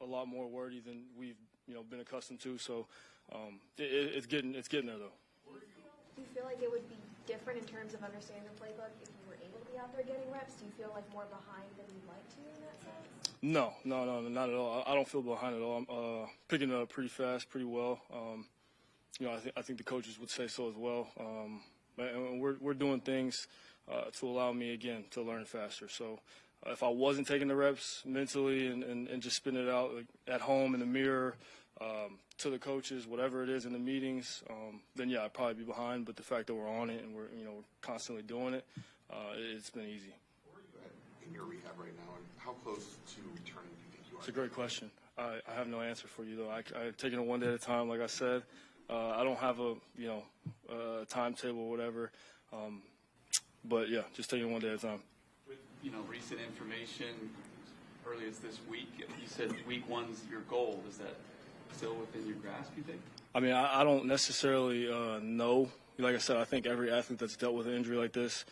a lot more wordy than we've been accustomed to. So it's getting there though. Do you feel like it would be different in terms of understanding the playbook if you were able to be out there getting reps? Do you feel like more behind than you'd like to in that sense? No, not at all. I don't feel behind at all. I'm picking it up pretty fast, pretty well. I think the coaches would say so as well. And we're doing things to allow me again to learn faster. So if I wasn't taking the reps mentally and just spitting it out like, at home in the mirror to the coaches, whatever it is in the meetings, then yeah, I'd probably be behind. But the fact that we're on it and we're constantly doing it, it's been easy. Where are you at in your rehab right now, and how close to returning do you think you are? It's a great question. I have no answer for you though. I've taken it one day at a time, like I said. I don't have a timetable or whatever, but yeah, just taking it one day at a time. With recent information, early as this week, you said week one's your goal. Is that still within your grasp, you think? I mean, I don't necessarily know. Like I said, I think every athlete that's dealt with an injury like this,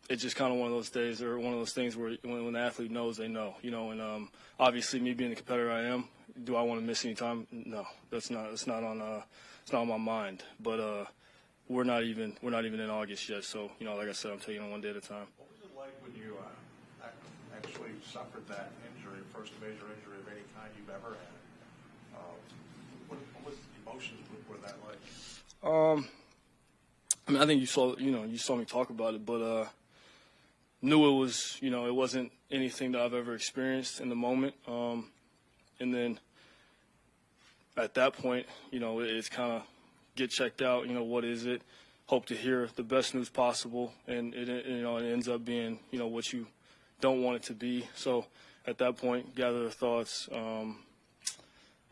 it's just kind of one of those days or one of those things where when the athlete knows, they know. And obviously, me being the competitor I am, do I want to miss any time? No, that's not on my mind. But we're not even in August yet. So like I said, I'm taking it one day at a time. What was it like when you actually suffered that injury, first major injury of any kind you've ever had? What was the emotions were that like? I mean, I think you saw me talk about it, but knew it was, it wasn't anything that I've ever experienced in the moment. And then at that point, it's kind of get checked out. What is it? Hope to hear the best news possible, and it ends up being, what you don't want it to be. So at that point, gather the thoughts,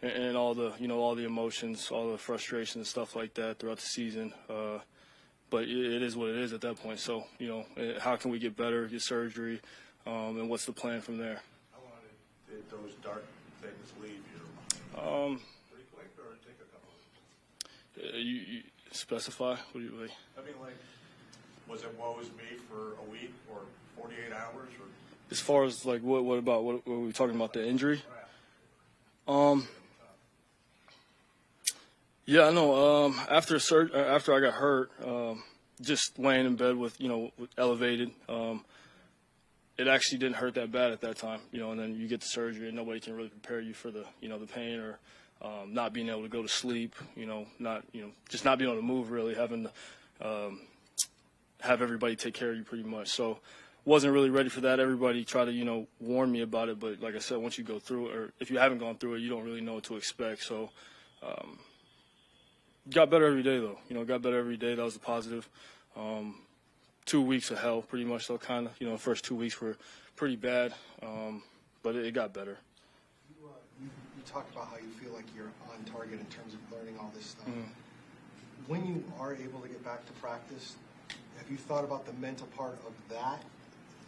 and all the emotions, all the frustration and stuff like that throughout the season. But it is what it is at that point. So, how can we get better, get surgery, and what's the plan from there? How long did those dark things leave you? Pretty quick, or take a couple? You specify? What do you like? I mean, was it woe is me for a week or 48 hours? Or? As far as, what were we talking about, the injury? Yeah, no. After I got hurt, just laying in bed with elevated, it actually didn't hurt that bad at that time, And then you get the surgery, and nobody can really prepare you for the the pain or not being able to go to sleep, just not being able to move, really, having to have everybody take care of you pretty much. So wasn't really ready for that. Everybody tried to warn me about it, but like I said, once you go through it, or if you haven't gone through it, you don't really know what to expect. So. Got better every day, though. Got better every day. That was a positive. 2 weeks of hell, pretty much, though, kind of. The first 2 weeks were pretty bad, but it got better. You talk about how you feel like you're on target in terms of learning all this stuff. Mm-hmm. When you are able to get back to practice, have you thought about the mental part of that?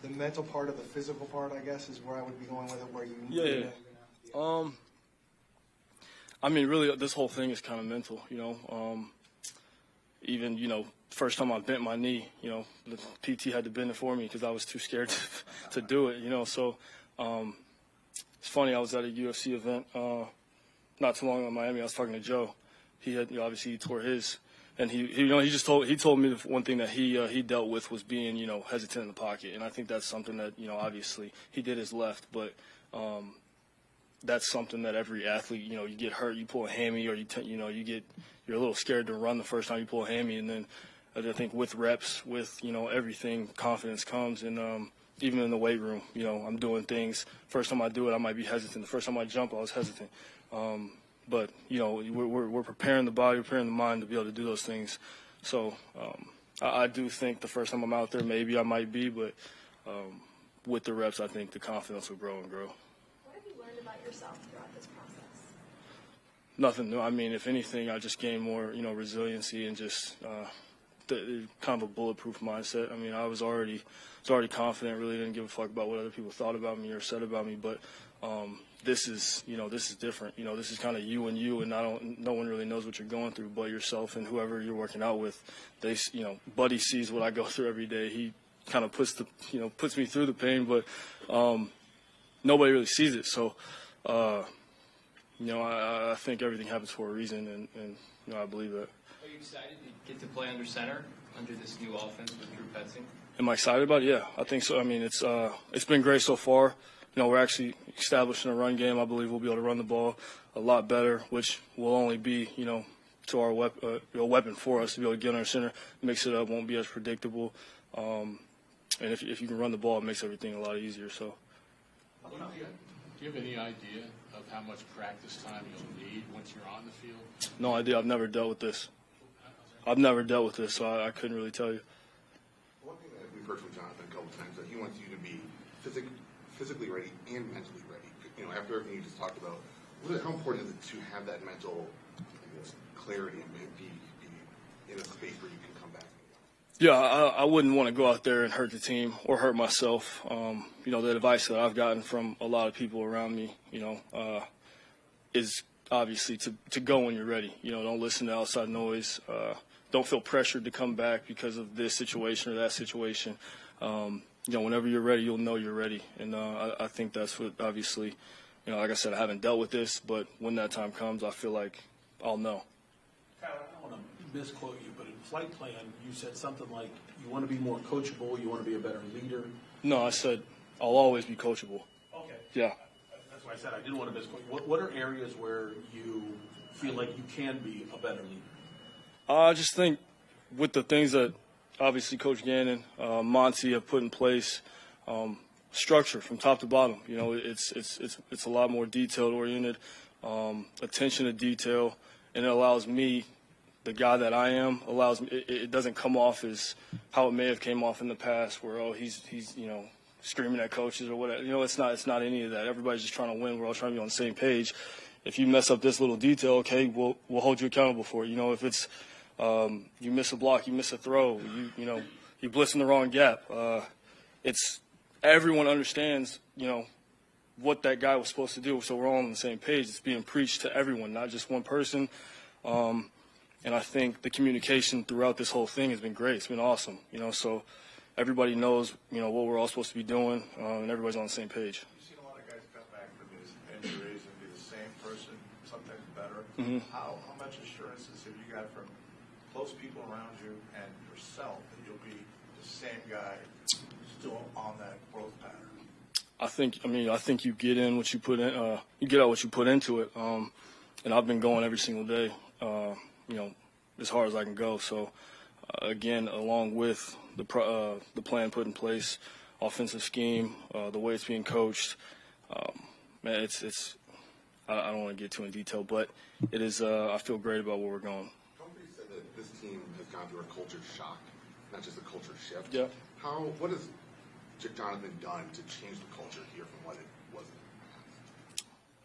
The mental part of the physical part, I guess, is where I would be going with it, where you Yeah. I mean, really, this whole thing is kind of mental, Even, first time I bent my knee, the PT had to bend it for me because I was too scared to do it, So it's funny, I was at a UFC event not too long ago in Miami. I was talking to Joe. He had, obviously, he tore his. And he told me the one thing that he dealt with was being, hesitant in the pocket. And I think that's something that, obviously he did his left, but that's something that every athlete, you get hurt, you pull a hammy, or you're a little scared to run the first time you pull a hammy. And then I think with reps, with, everything, confidence comes. And even in the weight room, I'm doing things. First time I do it, I might be hesitant. The first time I jump, I was hesitant. But, we're preparing the body, preparing the mind to be able to do those things. So I do think the first time I'm out there, maybe I might be, but with the reps, I think the confidence will grow and grow. What have you learned about yourself throughout this process? Nothing new. I mean, if anything, I just gained more, resiliency and just kind of a bulletproof mindset. I mean, I was already confident, really didn't give a fuck about what other people thought about me or said about me, but this is different. This is kind of you, and no one really knows what you're going through but yourself and whoever you're working out with. They, Buddy sees what I go through every day. He kind of puts me through the pain, but nobody really sees it. So I think everything happens for a reason, and I believe that. Are you excited to get to play under center under this new offense with Drew Petzing? Am I excited about it? Yeah, I think so. I mean, it's been great so far. We're actually establishing a run game. I believe we'll be able to run the ball a lot better, which will only be, to our weapon for us to be able to get under center, mix it up, won't be as predictable. And if you can run the ball, it makes everything a lot easier. So. Do you have any idea of how much practice time you'll need once you're on the field? No idea. I've never dealt with this. So I couldn't really tell you. One thing that we've heard from Jonathan a couple times, that he wants you to be physically ready and mentally ready. After everything you just talked about, how important is it to have that mental clarity and be in a space where you can come back? Yeah, I wouldn't want to go out there and hurt the team or hurt myself. The advice that I've gotten from a lot of people around me, is obviously to go when you're ready. Don't listen to outside noise. Don't feel pressured to come back because of this situation or that situation. Whenever you're ready, you'll know you're ready. And I think that's what, obviously, like I said, I haven't dealt with this, but when that time comes, I feel like I'll know. Tyler, I don't want to misquote you, but in flight plan, you said something like you want to be more coachable, you want to be a better leader. No, I said I'll always be coachable. Okay. Yeah. That's why I said I didn't want to misquote you. What are areas where you feel like you can be a better leader? I just think with the things that obviously Coach Gannon, Monty have put in place, structure from top to bottom. It's a lot more detailed oriented, attention to detail, and it allows me, the guy that I am, it doesn't come off as how it may have came off in the past, where he's screaming at coaches or whatever. It's not any of that. Everybody's just trying to win. We're all trying to be on the same page. If you mess up this little detail, okay, we'll hold you accountable for it. If it's you miss a block, you miss a throw, you blitz in the wrong gap. It's everyone understands, what that guy was supposed to do, so we're all on the same page. It's being preached to everyone, not just one person. And I think the communication throughout this whole thing has been great. It's been awesome, so everybody knows, what we're all supposed to be doing, and everybody's on the same page. You've seen a lot of guys come back from these injuries and be the same person, sometimes better. Mm-hmm. How much assurances have you got from close people around you and yourself that you'll be the same guy still on that growth pattern? I think you get in what you put in. You get out what you put into it. And I've been going every single day, as hard as I can go. So, again, along with the plan put in place, offensive scheme, the way it's being coached, man, it's. I don't want to get too in detail, but it is. I feel great about where we're going. Humphrey said that this team has gone through a culture shock, not just a culture shift. Yeah. What has Jonathan done to change the culture here from what it was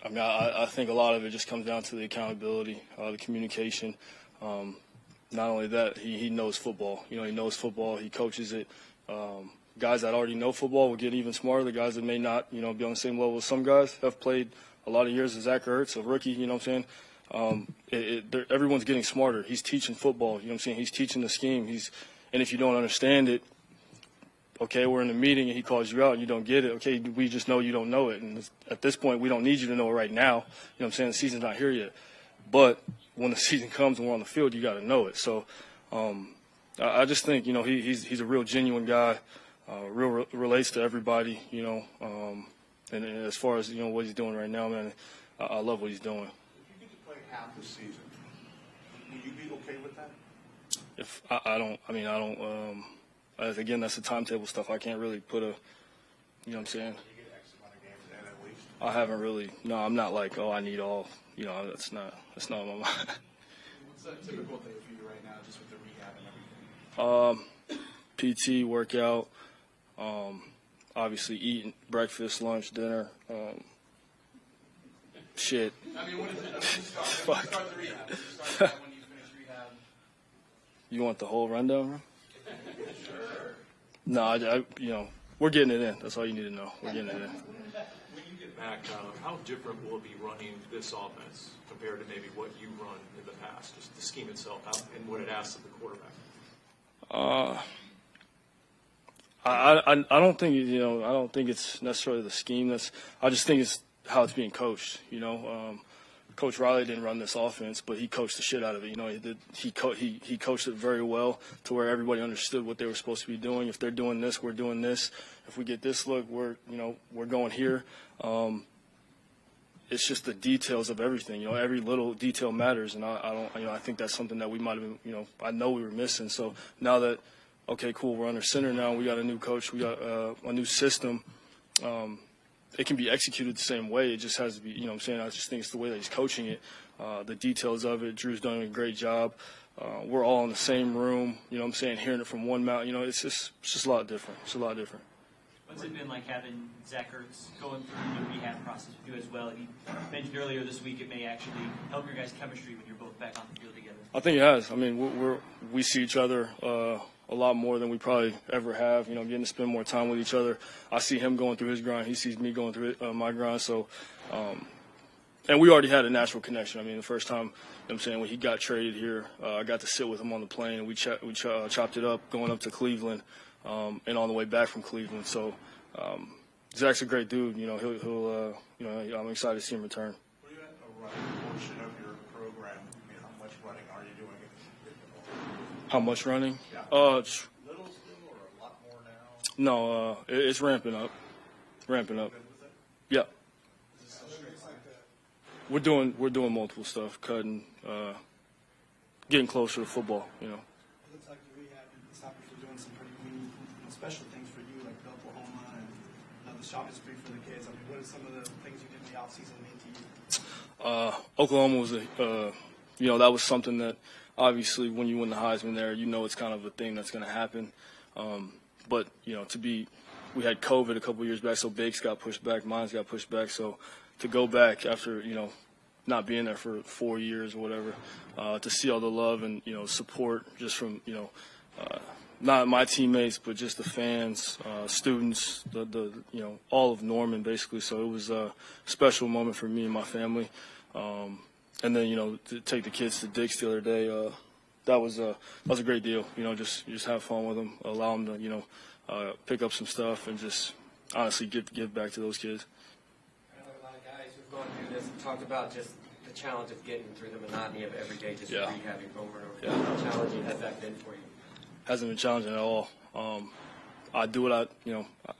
in the past? I think a lot of it just comes down to the accountability, the communication. Not only that, he knows football. He knows football. He coaches it. Guys that already know football will get even smarter. The guys that may not, be on the same level as some guys have played a lot of years as Zach Ertz, a rookie. You know what I'm saying? Everyone's getting smarter. He's teaching football. You know what I'm saying? He's teaching the scheme. And if you don't understand it, okay, we're in a meeting and he calls you out and you don't get it. Okay, we just know you don't know it. And at this point, we don't need you to know it right now. You know what I'm saying? The season's not here yet. But when the season comes and we're on the field, you got to know it. So I just think, he's a real genuine guy, relates to everybody, and as far as, what he's doing right now, man, I love what he's doing. If you get to play half the season, will you be okay with that? If I don't. Again, that's the timetable stuff. I can't really put a, you know what I'm saying? You get X amount of games in at least. I haven't really. No, I'm not like, I need all. That's not on my mind. What's a typical day for you right now, just with the rehab and everything? PT, workout, obviously eating breakfast, lunch, dinner. Shit. I mean, when is it? When you start? Fuck. When you start the rehab? When you start when you finish rehab? You want the whole rundown, bro? Sure. No, we're getting it in. That's all you need to know. We're getting it in. When you get back, how different will it be running this offense compared to maybe what you run in the past? Just the scheme itself and what it asks of the quarterback. I don't think I don't think it's necessarily the scheme. I just think it's how it's being coached. Coach Riley didn't run this offense, but he coached the shit out of it. He coached it very well to where everybody understood what they were supposed to be doing. If they're doing this, we're doing this. If we get this look, we're going here. It's just the details of everything. Every little detail matters, and I think that's something that we might have been. I know we were missing. So now that, okay, cool, we're under center now. We got a new coach. We got a new system. It can be executed the same way. It just has to be, I just think it's the way that he's coaching it, the details of it. Drew's done a great job. We're all in the same room, hearing it from one mouth. It's just a lot different. It's a lot different. What's it been like having Zach Ertz going through the rehab process with you as well? You mentioned earlier this week it may actually help your guys' chemistry when you're both back on the field together. I think it has. We see each other a lot more than we probably ever have, getting to spend more time with each other. I see him going through his grind. He sees me going through my grind. So, and we already had a natural connection. The first time, when he got traded here, I got to sit with him on the plane, and we chopped it up going up to Cleveland and on the way back from Cleveland. So, Zach's a great dude. I'm excited to see him return. Were you at a running portion of your program? How much running are you doing? How much running? Yeah. Little still, or a lot more now? No, it's ramping up. Ramping up. Yeah. We're doing multiple stuff, cutting, getting closer to football. It looks like the rehab and stopping for doing some pretty meaningful and special things for you, like Oklahoma, and the shop is free for the kids. What are some of the things you did in the offseason mean to you? Oklahoma was that was something that obviously when you win the Heisman there, it's kind of a thing that's going to happen. But we had COVID a couple years back, so Bake's got pushed back, mine's got pushed back. So to go back after, not being there for 4 years or whatever, to see all the love and, support just from, not my teammates, but just the fans, students, the all of Norman basically. So it was a special moment for me and my family. And then, to take the kids to Dick's the other day, that was a great deal. Just have fun with them, allow them to, pick up some stuff and just honestly give back to those kids. I know a lot of guys who've gone through this and talked about just the challenge of getting through the monotony of every day, just rehabbing over and over. How challenging has that been for you? Hasn't been challenging at all. I do what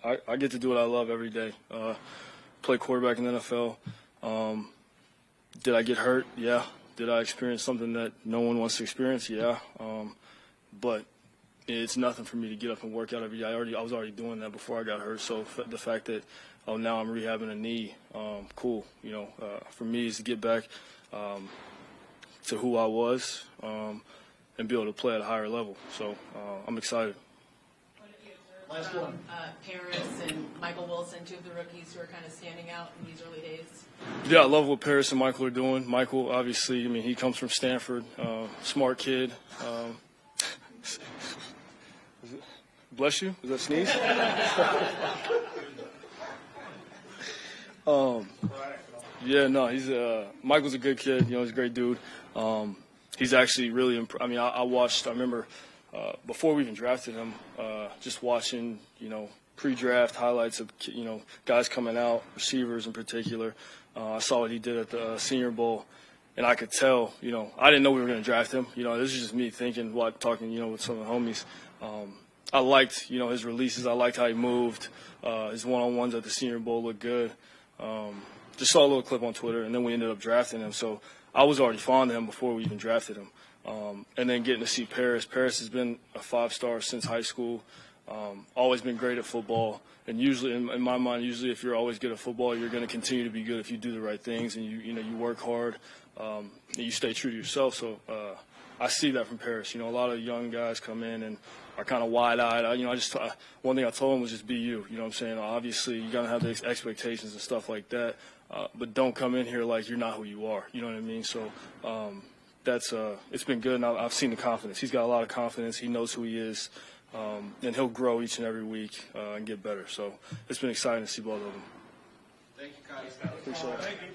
I get to do what I love every day. Play quarterback in the NFL. Did I get hurt? Yeah. Did I experience something that no one wants to experience? Yeah. But it's nothing for me to get up and work out every day. I was already doing that before I got hurt. So the fact that now I'm rehabbing a knee, cool. For me is to get back to who I was and be able to play at a higher level. So I'm excited. Last one. Paris and Michael Wilson, two of the rookies who are kind of standing out in these early days. Yeah, I love what Paris and Michael are doing. Michael, obviously, he comes from Stanford, smart kid. Bless you. Is that sneeze? Yeah, no, Michael's a good kid. He's a great dude. He's actually really I remember before we even drafted him, just watching, pre-draft highlights of, guys coming out, receivers in particular. I saw what he did at the Senior Bowl, and I could tell, I didn't know we were going to draft him. This is just me thinking, talking, with some of the homies. I liked, his releases. I liked how he moved. His one-on-ones at the Senior Bowl looked good. Just saw a little clip on Twitter, and then we ended up drafting him. So I was already fond of him before we even drafted him. And then getting to see Paris. Paris has been a 5-star since high school. Always been great at football. And usually, in my mind, if you're always good at football, you're going to continue to be good if you do the right things and you work hard and you stay true to yourself. So I see that from Paris. A lot of young guys come in and are kind of wide-eyed. One thing I told him was just be you. Obviously, you got to have the expectations and stuff like that. But don't come in here like you're not who you are. You know what I mean? So it's been good, and I've seen the confidence. He's got a lot of confidence. He knows who he is, and he'll grow each and every week and get better. So it's been exciting to see both of them. Thank you, Kyle. Appreciate it. Thank you.